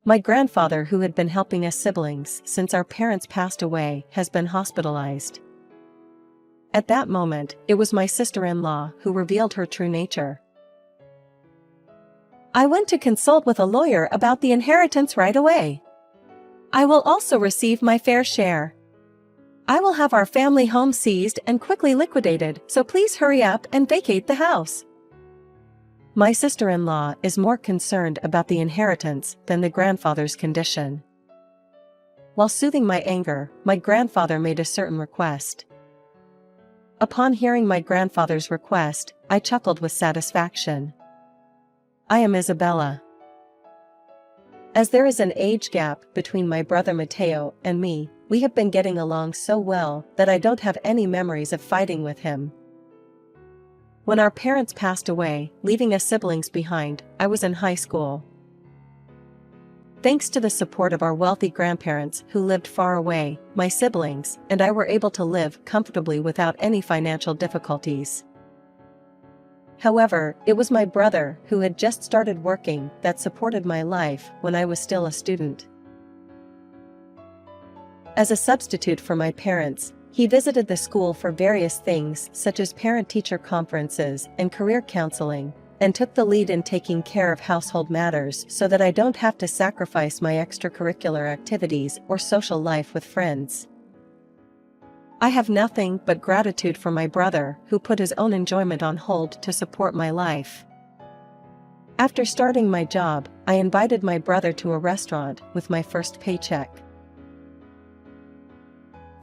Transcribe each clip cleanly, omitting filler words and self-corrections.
My grandfather, who had been helping us siblings since our parents passed away, has been hospitalized. At that moment, it was my sister-in-law who revealed her true nature. I went to consult with a lawyer about the inheritance right away. I will also receive my fair share. I will have our family home seized and quickly liquidated, so please hurry up and vacate the house. My sister-in-law is more concerned about the inheritance than the grandfather's condition. While soothing my anger, my grandfather made a certain request. Upon hearing my grandfather's request, I chuckled with satisfaction. I am Isabella. As there is an age gap between my brother Matteo and me, we have been getting along so well that I don't have any memories of fighting with him. When our parents passed away, leaving us siblings behind, I was in high school. Thanks to the support of our wealthy grandparents who lived far away, my siblings and I were able to live comfortably without any financial difficulties. However, it was my brother, who had just started working, that supported my life when I was still a student. As a substitute for my parents, he visited the school for various things such as parent-teacher conferences and career counseling, and took the lead in taking care of household matters so that I don't have to sacrifice my extracurricular activities or social life with friends. I have nothing but gratitude for my brother, who put his own enjoyment on hold to support my life. After starting my job, I invited my brother to a restaurant with my first paycheck.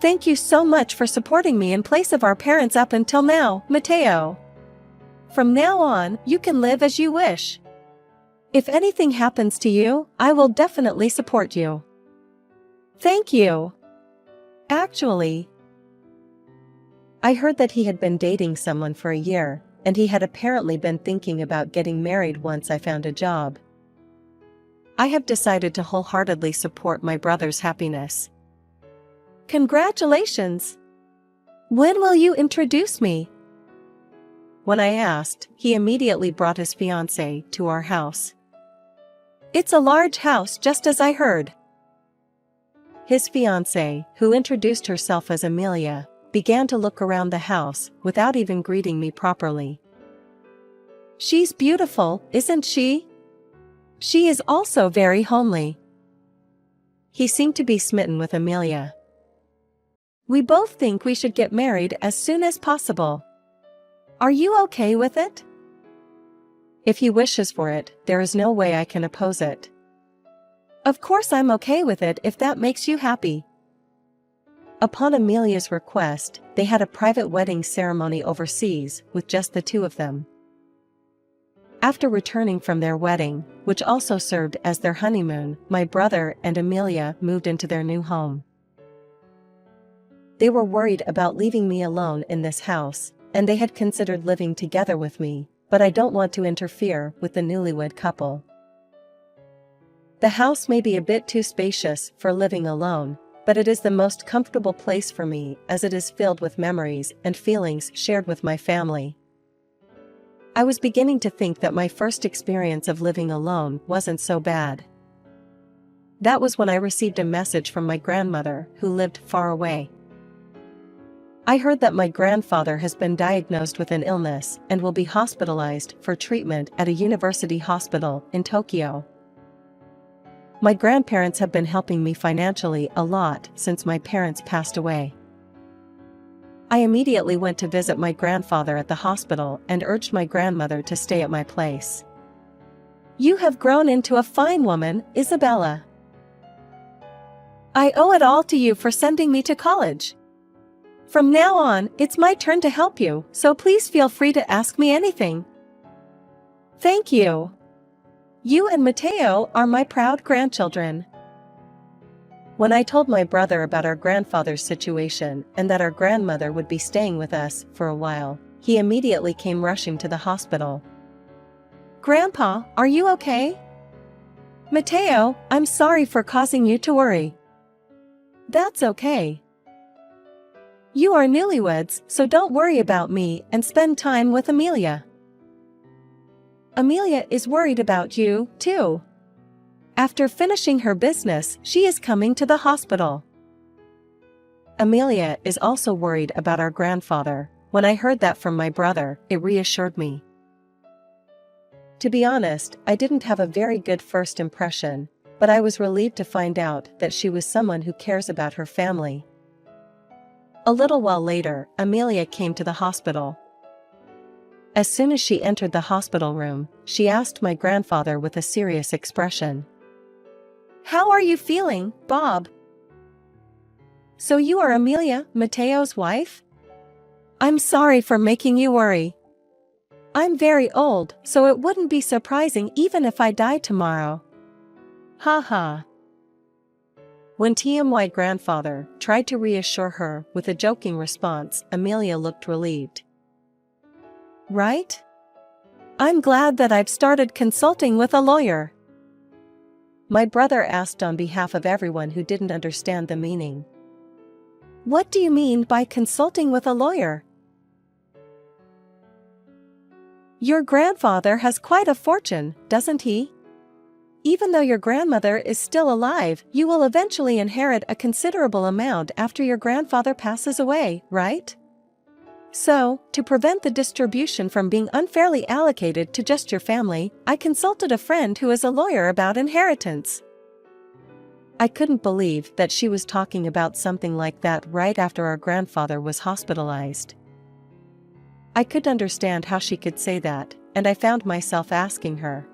Thank you so much for supporting me in place of our parents up until now, Matteo. From now on, you can live as you wish. If anything happens to you, I will definitely support you. Thank you. Actually, I heard that he had been dating someone for a year, and he had apparently been thinking about getting married once I found a job. I have decided to wholeheartedly support my brother's happiness. Congratulations! When will you introduce me? When I asked, he immediately brought his fiancée to our house. It's a large house, just as I heard. His fiancée, who introduced herself as Amelia, began to look around the house without even greeting me properly. She's beautiful, isn't she? She is also very homely. He seemed to be smitten with Amelia. We both think we should get married as soon as possible. Are you okay with it? If he wishes for it, there is no way I can oppose it. Of course I'm okay with it if that makes you happy. Upon Amelia's request, they had a private wedding ceremony overseas with just the two of them. After returning from their wedding, which also served as their honeymoon, my brother and Amelia moved into their new home. They were worried about leaving me alone in this house, and they had considered living together with me, but I don't want to interfere with the newlywed couple. The house may be a bit too spacious for living alone, but it is the most comfortable place for me as it is filled with memories and feelings shared with my family. I was beginning to think that my first experience of living alone wasn't so bad. That was when I received a message from my grandmother, who lived far away. I heard that my grandfather has been diagnosed with an illness and will be hospitalized for treatment at a university hospital in Tokyo. My grandparents have been helping me financially a lot since my parents passed away. I immediately went to visit my grandfather at the hospital and urged my grandmother to stay at my place. You have grown into a fine woman, Isabella. I owe it all to you for sending me to college. From now on, it's my turn to help you, so please feel free to ask me anything. Thank you. You and Matteo are my proud grandchildren. When I told my brother about our grandfather's situation and that our grandmother would be staying with us for a while, he immediately came rushing to the hospital. Grandpa, are you okay? Matteo, I'm sorry for causing you to worry. That's okay. You are newlyweds, so don't worry about me and spend time with Amelia. Amelia is worried about you, too. After finishing her business, she is coming to the hospital. Amelia is also worried about our grandfather. When I heard that from my brother, it reassured me. To be honest, I didn't have a very good first impression, but I was relieved to find out that she was someone who cares about her family. A little while later, Amelia came to the hospital. As soon as she entered the hospital room, she asked my grandfather with a serious expression, "How are you feeling, Bob?" "So you are Amelia, Mateo's wife? I'm sorry for making you worry. I'm very old, so it wouldn't be surprising even if I died tomorrow. Ha ha." When TMY grandfather tried to reassure her with a joking response, Amelia looked relieved. "Right? I'm glad that I've started consulting with a lawyer." My brother asked on behalf of everyone who didn't understand the meaning. "What do you mean by consulting with a lawyer?" "Your grandfather has quite a fortune, doesn't he? Even though your grandmother is still alive, you will eventually inherit a considerable amount after your grandfather passes away, right? So, to prevent the distribution from being unfairly allocated to just your family, I consulted a friend who is a lawyer about inheritance." I couldn't believe that she was talking about something like that right after our grandfather was hospitalized. I could understand how she could say that, and I found myself asking her,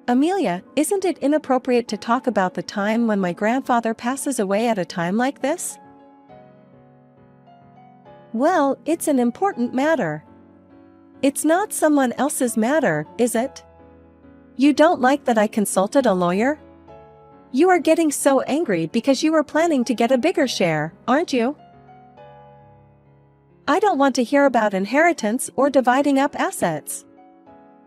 "Amelia, isn't it inappropriate to talk about the time when my grandfather passes away at a time like this?" "Well, it's an important matter. It's not someone else's matter, is it? You don't like that I consulted a lawyer? You are getting so angry because you were planning to get a bigger share, aren't you?" "I don't want to hear about inheritance or dividing up assets.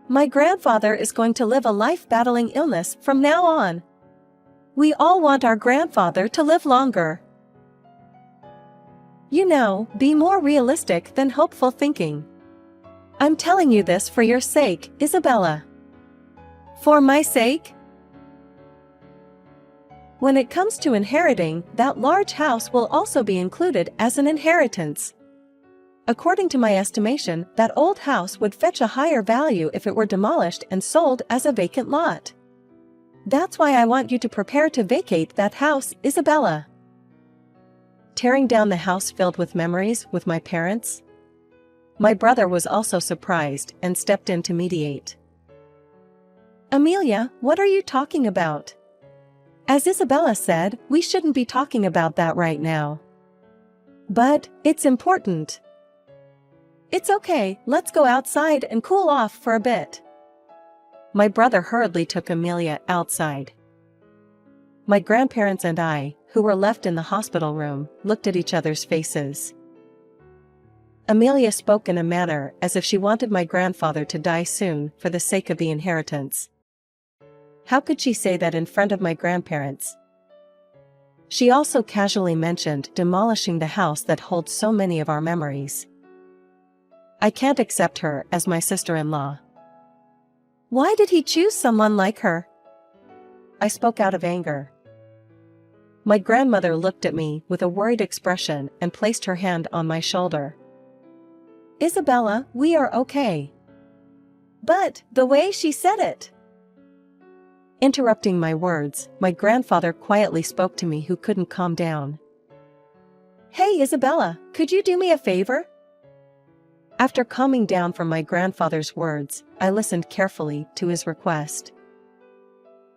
My grandfather is going to live a life battling illness from now on. We all want our grandfather to live longer. You know, be more realistic than hopeful thinking. I'm telling you this for your sake, Isabella." "For my sake?" "When it comes to inheriting, that large house will also be included as an inheritance. According to my estimation, that old house would fetch a higher value if it were demolished and sold as a vacant lot. That's why I want you to prepare to vacate that house, Isabella." Tearing down the house filled with memories with my parents? My brother was also surprised and stepped in to mediate. "Amelia, what are you talking about? As Isabella said, we shouldn't be talking about that right now. But, it's important. It's okay, let's go outside and cool off for a bit." My brother hurriedly took Amelia outside. My grandparents and I, who were left in the hospital room, looked at each other's faces. Amelia spoke in a manner as if she wanted my grandfather to die soon for the sake of the inheritance. How could she say that in front of my grandparents? She also casually mentioned demolishing the house that holds so many of our memories. I can't accept her as my sister-in-law. Why did he choose someone like her? I spoke out of anger. My grandmother looked at me with a worried expression and placed her hand on my shoulder. "Isabella, we are okay." "But, the way she said it." Interrupting my words, my grandfather quietly spoke to me who couldn't calm down. "Hey Isabella, could you do me a favor?" After calming down from my grandfather's words, I listened carefully to his request.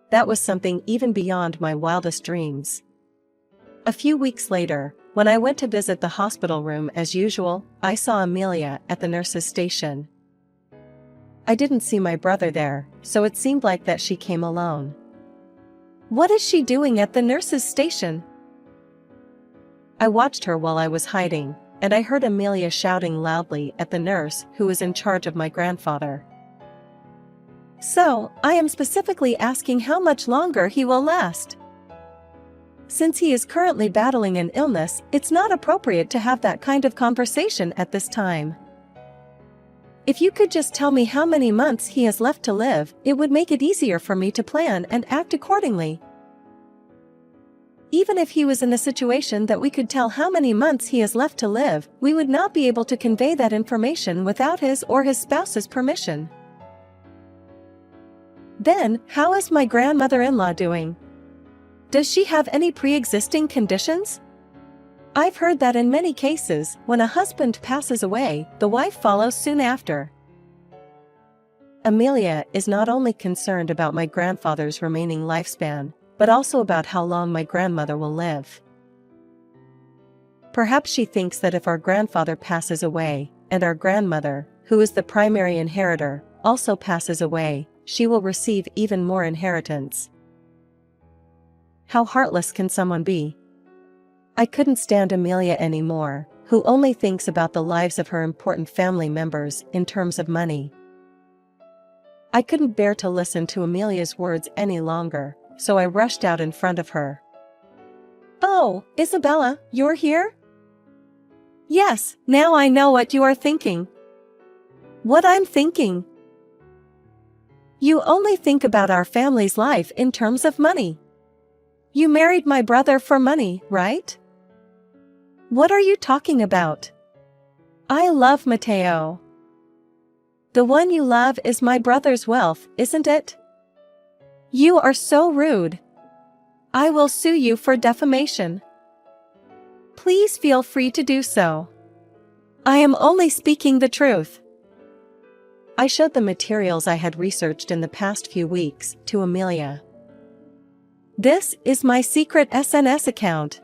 That was something even beyond my wildest dreams. A few weeks later, when I went to visit the hospital room as usual, I saw Amelia at the nurse's station. I didn't see my brother there, so it seemed like that she came alone. What is she doing at the nurse's station? I watched her while I was hiding, and I heard Amelia shouting loudly at the nurse who was in charge of my grandfather. "So, I am specifically asking how much longer he will last. Since he is currently battling an illness, it's not appropriate to have that kind of conversation at this time." If you could just tell me how many months he has left to live, it would make it easier for me to plan and act accordingly. Even if he was in the situation that we could tell how many months he has left to live, we would not be able to convey that information without his or his spouse's permission. Then, how is my grandmother-in-law doing? Does she have any pre-existing conditions? I've heard that in many cases, when a husband passes away, the wife follows soon after. Amelia is not only concerned about my grandfather's remaining lifespan, but also about how long my grandmother will live. Perhaps she thinks that if our grandfather passes away, and our grandmother, who is the primary inheritor, also passes away, she will receive even more inheritance. How heartless can someone be? I couldn't stand Amelia anymore, who only thinks about the lives of her important family members in terms of money. I couldn't bear to listen to Amelia's words any longer, so I rushed out in front of her. "Oh, Isabella, you're here?" "Yes, now I know what you are thinking." "What I'm thinking?" "You only think about our family's life in terms of money. You married my brother for money, right?" "What are you talking about? I love Matteo." "The one you love is my brother's wealth, isn't it?" "You are so rude. I will sue you for defamation." "Please feel free to do so. I am only speaking the truth." I showed the materials I had researched in the past few weeks to Amelia. "This is my secret SNS account.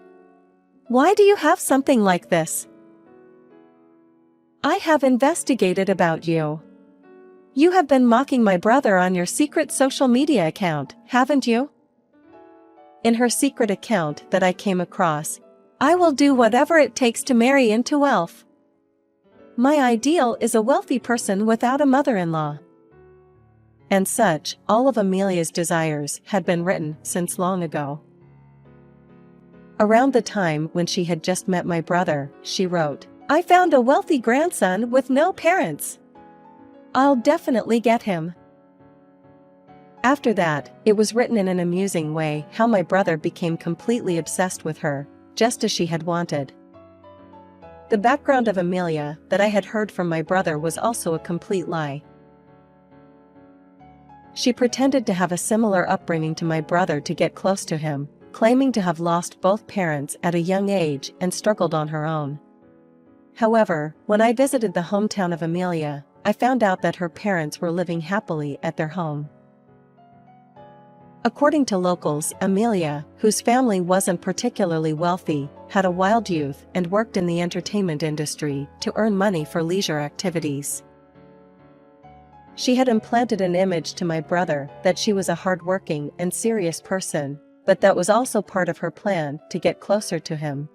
Why do you have something like this?" "I have investigated about you. You have been mocking my brother on your secret social media account, haven't you?" "In her secret account that I came across, I will do whatever it takes to marry into wealth. My ideal is a wealthy person without a mother-in-law." And such, all of Amelia's desires had been written since long ago. Around the time when she had just met my brother, she wrote, "I found a wealthy grandson with no parents. I'll definitely get him." After that, it was written in an amusing way how my brother became completely obsessed with her, just as she had wanted. The background of Amelia that I had heard from my brother was also a complete lie. She pretended to have a similar upbringing to my brother to get close to him, claiming to have lost both parents at a young age and struggled on her own. However, when I visited the hometown of Amelia, I found out that her parents were living happily at their home. According to locals, Amelia, whose family wasn't particularly wealthy, had a wild youth and worked in the entertainment industry to earn money for leisure activities. She had implanted an image to my brother that she was a hardworking and serious person, but that was also part of her plan to get closer to him.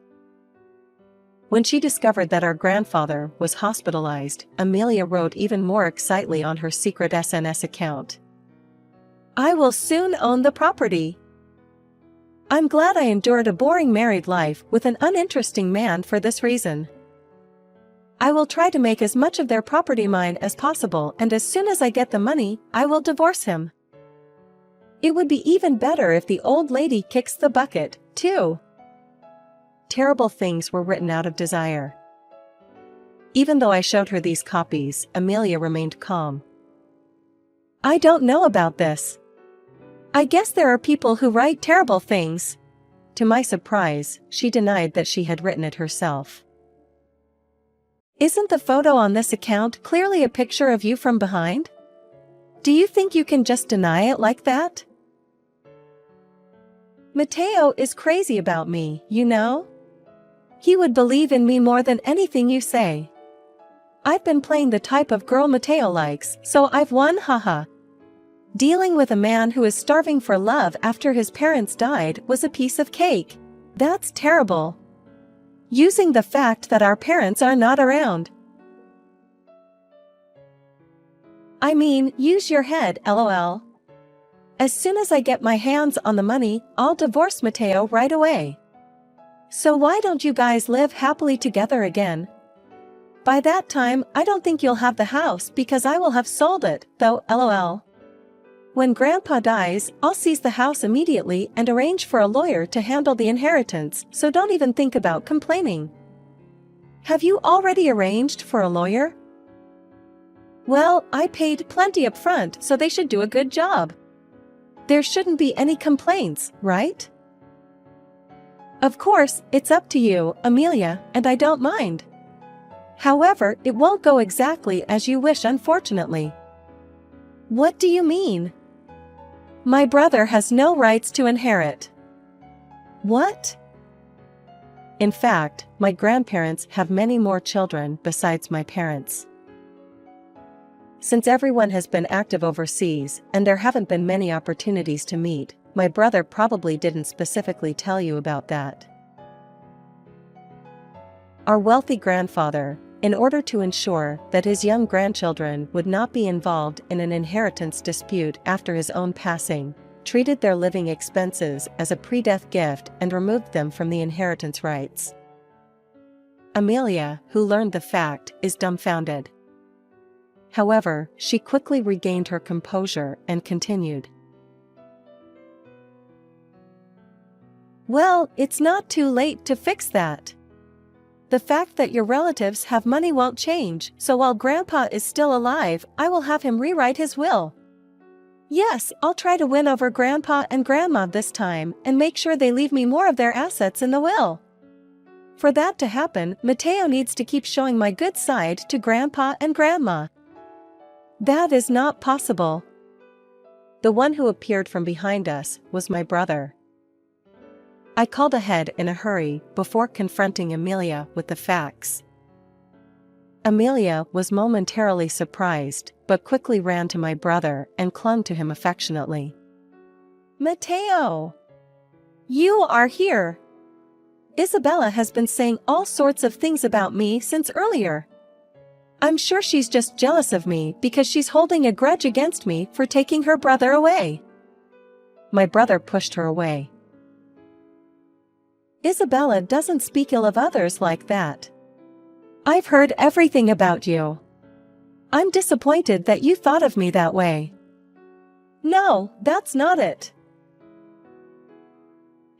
When she discovered that our grandfather was hospitalized, Amelia wrote even more excitedly on her secret SNS account, "I will soon own the property. I'm glad I endured a boring married life with an uninteresting man for this reason. I will try to make as much of their property mine as possible, and as soon as I get the money, I will divorce him. It would be even better if the old lady kicks the bucket, too." Terrible things were written out of desire. Even though I showed her these copies, Amelia remained calm. "I don't know about this. I guess there are people who write terrible things." To my surprise, she denied that she had written it herself. "Isn't the photo on this account clearly a picture of you from behind? Do you think you can just deny it like that?" "Matteo is crazy about me, you know? He would believe in me more than anything you say. I've been playing the type of girl Matteo likes, so I've won, haha. Dealing with a man who is starving for love after his parents died was a piece of cake. That's terrible. Using the fact that our parents are not around. I mean, use your head, lol. As soon as I get my hands on the money, I'll divorce Matteo right away. So why don't you guys live happily together again? By that time, I don't think you'll have the house because I will have sold it, though, lol. When Grandpa dies, I'll seize the house immediately and arrange for a lawyer to handle the inheritance, so don't even think about complaining. Have you already arranged for a lawyer? Well, I paid plenty up front, so they should do a good job. There shouldn't be any complaints, right? Of course, it's up to you, Amelia, and I don't mind. However, it won't go exactly as you wish, unfortunately. What do you mean? My brother has no rights to inherit. What? In fact, my grandparents have many more children besides my parents. Since everyone has been active overseas and there haven't been many opportunities to meet, my brother probably didn't specifically tell you about that. Our wealthy grandfather, in order to ensure that his young grandchildren would not be involved in an inheritance dispute after his own passing, treated their living expenses as a pre-death gift and removed them from the inheritance rights. Amelia, who learned the fact, is dumbfounded. However, she quickly regained her composure and continued. Well, it's not too late to fix that. The fact that your relatives have money won't change, so while Grandpa is still alive, I will have him rewrite his will. Yes, I'll try to win over Grandpa and Grandma this time and make sure they leave me more of their assets in the will. For that to happen, Mateo needs to keep showing my good side to Grandpa and Grandma. That is not possible. The one who appeared from behind us was my brother. I called ahead in a hurry before confronting Amelia with the facts. Amelia was momentarily surprised, but quickly ran to my brother and clung to him affectionately. Mateo! You are here! Isabella has been saying all sorts of things about me since earlier. I'm sure she's just jealous of me because she's holding a grudge against me for taking her brother away. My brother pushed her away. Isabella doesn't speak ill of others like that. I've heard everything about you. I'm disappointed that you thought of me that way. No, that's not it.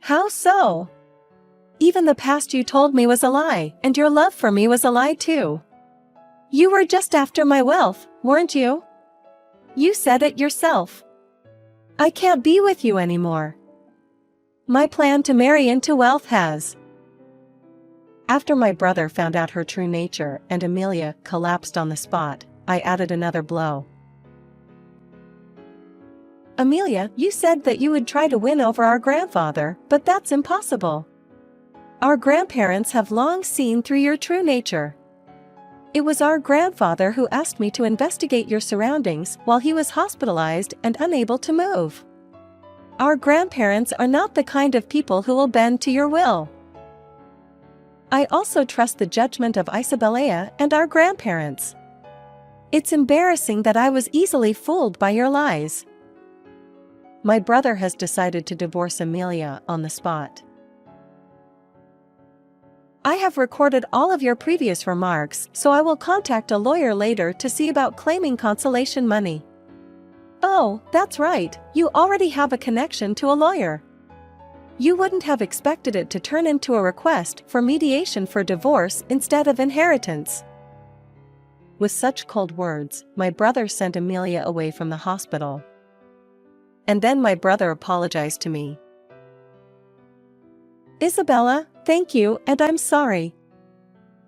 How so? Even the past you told me was a lie, and your love for me was a lie too. You were just after my wealth, weren't you? You said it yourself. I can't be with you anymore. My plan to marry into wealth has. After my brother found out her true nature and Amelia collapsed on the spot, I added another blow. Amelia, you said that you would try to win over our grandfather, but that's impossible. Our grandparents have long seen through your true nature. It was our grandfather who asked me to investigate your surroundings while he was hospitalized and unable to move. Our grandparents are not the kind of people who will bend to your will. I also trust the judgment of Isabella and our grandparents. It's embarrassing that I was easily fooled by your lies. My brother has decided to divorce Amelia on the spot. I have recorded all of your previous remarks, so I will contact a lawyer later to see about claiming consolation money. Oh, that's right, you already have a connection to a lawyer. You wouldn't have expected it to turn into a request for mediation for divorce instead of inheritance. With such cold words, my brother sent Amelia away from the hospital. And then my brother apologized to me. Isabella, thank you, and I'm sorry.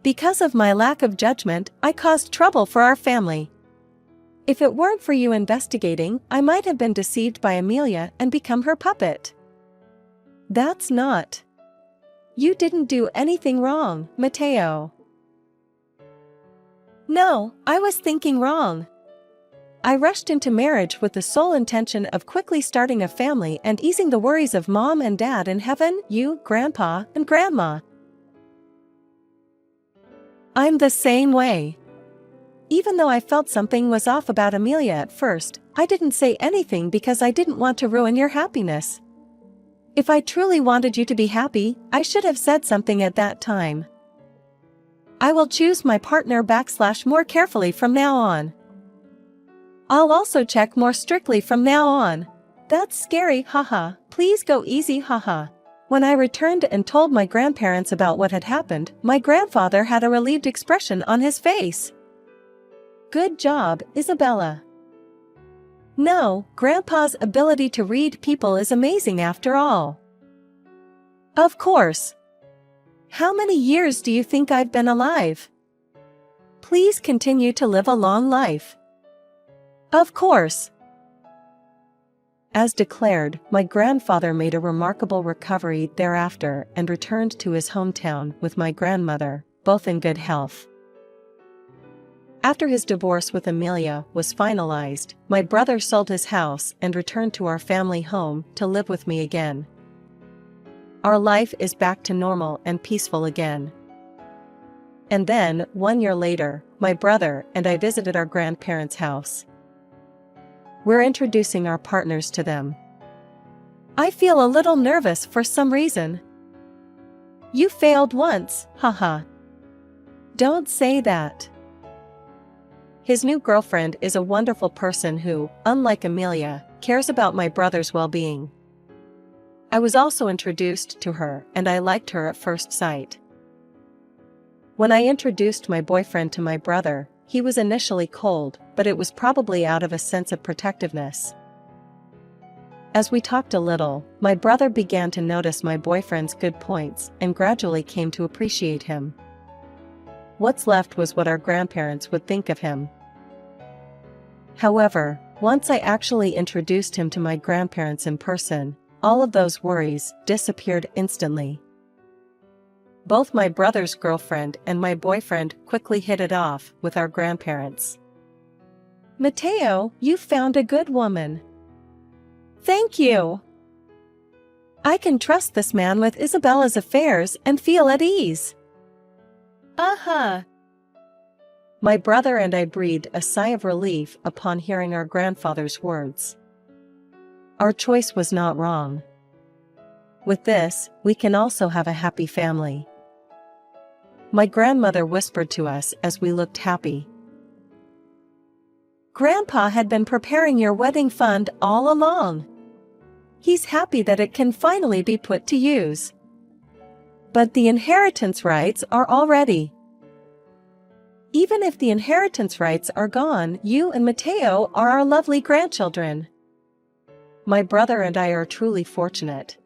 Because of my lack of judgment, I caused trouble for our family. If it weren't for you investigating, I might have been deceived by Amelia and become her puppet. That's not. You didn't do anything wrong, Mateo. No, I was thinking wrong. I rushed into marriage with the sole intention of quickly starting a family and easing the worries of Mom and Dad in heaven, you, Grandpa, and Grandma. I'm the same way. Even though I felt something was off about Amelia at first, I didn't say anything because I didn't want to ruin your happiness. If I truly wanted you to be happy, I should have said something at that time. I will choose my partner / more carefully from now on. I'll also check more strictly from now on. That's scary, haha. Please go easy, haha. When I returned and told my grandparents about what had happened, my grandfather had a relieved expression on his face. Good job, Isabella. No, Grandpa's ability to read people is amazing after all. Of course. How many years do you think I've been alive? Please continue to live a long life. Of course. As declared, my grandfather made a remarkable recovery thereafter and returned to his hometown with my grandmother, both in good health. After his divorce with Amelia was finalized, my brother sold his house and returned to our family home to live with me again. Our life is back to normal and peaceful again. And then, 1 year later, my brother and I visited our grandparents' house. We're introducing our partners to them. I feel a little nervous for some reason. You failed once, haha. Don't say that. His new girlfriend is a wonderful person who, unlike Amelia, cares about my brother's well-being. I was also introduced to her and I liked her at first sight. When I introduced my boyfriend to my brother, he was initially cold, but it was probably out of a sense of protectiveness. As we talked a little, my brother began to notice my boyfriend's good points and gradually came to appreciate him. What's left was what our grandparents would think of him. However, once I actually introduced him to my grandparents in person, all of those worries disappeared instantly. Both my brother's girlfriend and my boyfriend quickly hit it off with our grandparents. Mateo, you found a good woman. Thank you. I can trust this man with Isabella's affairs and feel at ease. Uh-huh. My brother and I breathed a sigh of relief upon hearing our grandfather's words. Our choice was not wrong. With this, we can also have a happy family. My grandmother whispered to us as we looked happy. Grandpa had been preparing your wedding fund all along. He's happy that it can finally be put to use. But the inheritance rights are already. Even if the inheritance rights are gone, you and Mateo are our lovely grandchildren. My brother and I are truly fortunate.